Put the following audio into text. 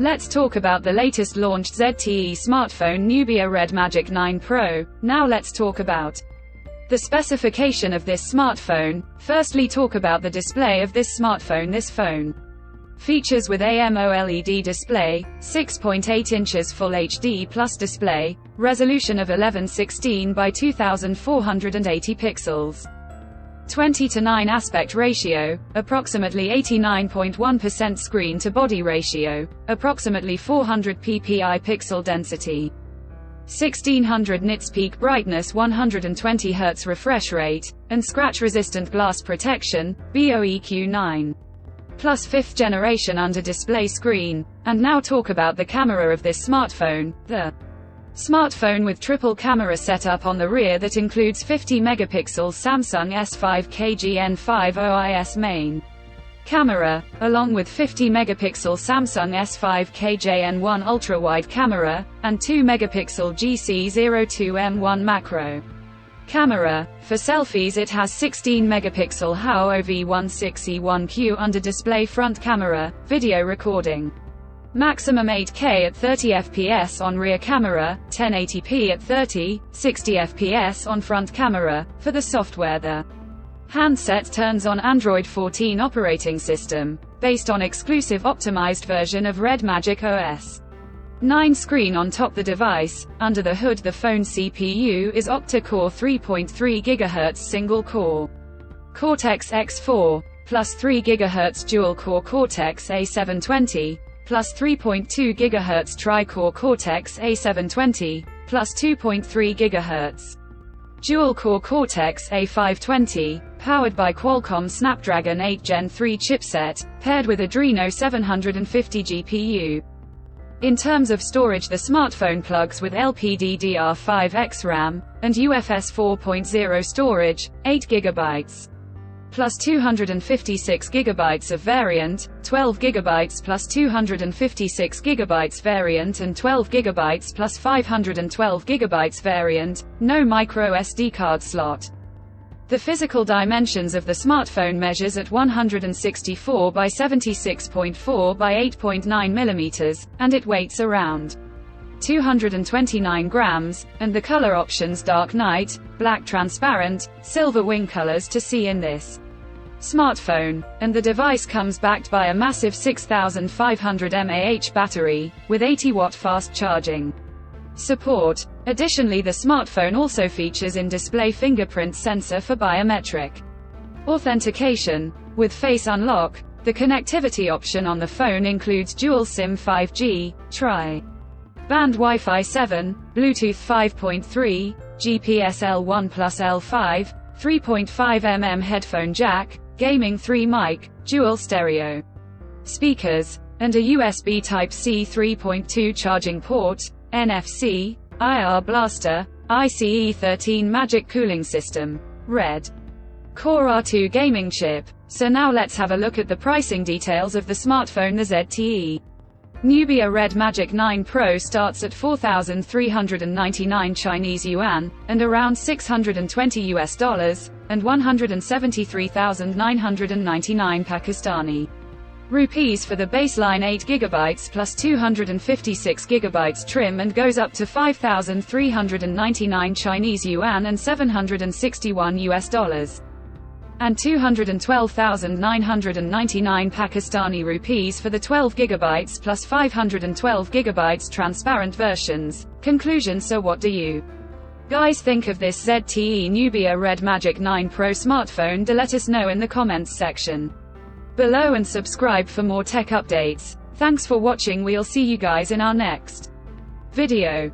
Let's talk about the latest launched ZTE smartphone Nubia Red Magic 9 Pro. Now let's talk about the specification of this smartphone. Firstly, talk about the display of this smartphone. This phone features with AMOLED display, 6.8 inches Full HD Plus display, resolution of 1116 by 2480 pixels. 20:9 aspect ratio, approximately 89.1% screen to body ratio, approximately 400 ppi pixel density. 1600 nits peak brightness, 120 Hz refresh rate, and scratch-resistant glass protection, BOEQ9. Plus 5th generation under-display screen. And now talk about the camera of this smartphone. The smartphone with triple camera setup on the rear that includes 50 megapixel Samsung S5 KGN5 OIS main camera, along with 50 megapixel Samsung S5 KJN1 ultra-wide camera, and 2 megapixel GC02M1 macro camera. For selfies it has 16 megapixel HAO-V16E1Q under-display front camera, video recording. Maximum 8K at 30 fps on rear camera, 1080p at 30, 60 fps on front camera. For the software, the handset turns on Android 14 operating system, based on exclusive optimized version of Red Magic OS 9 screen on top the device. Under the hood, the phone CPU is octa-core 3.3 GHz single-core Cortex-X4, plus 3 GHz dual-core Cortex-A720, plus 3.2 GHz tri-core Cortex-A720, plus 2.3 GHz dual-core Cortex-A520, powered by Qualcomm Snapdragon 8 Gen 3 chipset, paired with Adreno 750 GPU. In terms of storage, the smartphone plugs with LPDDR5X RAM, and UFS 4.0 storage, 8 GB. Plus 256 GB of variant, 12 GB plus 256 GB variant, and 12 GB plus 512 GB variant, no micro SD card slot. The physical dimensions of the smartphone measures at 164 by 76.4 by 8.9 mm, and it weighs around 229 grams, and the color options dark night, black transparent, silver wing colors to see in this smartphone, and the device comes backed by a massive 6500 mAh battery, with 80-watt fast charging support. Additionally, the smartphone also features in-display fingerprint sensor for biometric authentication. With Face Unlock, the connectivity option on the phone includes dual SIM 5G, tri-band Wi-Fi 7, Bluetooth 5.3, GPS L1 plus L5, 3.5mm headphone jack, gaming 3 mic, dual stereo speakers, and a USB Type-C 3.2 charging port, NFC, IR blaster, ICE13 Magic cooling system, Red Core R2 gaming chip. So now let's have a look at the pricing details of the smartphone. The ZTE Nubia Red Magic 9 Pro starts at 4,399 Chinese yuan, and around $620 and 173,999 Pakistani rupees for the baseline 8GB plus 256 GB trim, and goes up to 5,399 Chinese yuan and $761 and 212,999 Pakistani rupees for the 12GB plus 512 GB transparent versions. Conclusion: so what do you guys think of this ZTE Nubia Red Magic 9 Pro smartphone? Do let us know in the comments section below, and subscribe for more tech updates. Thanks for watching. We'll see you guys in our next video.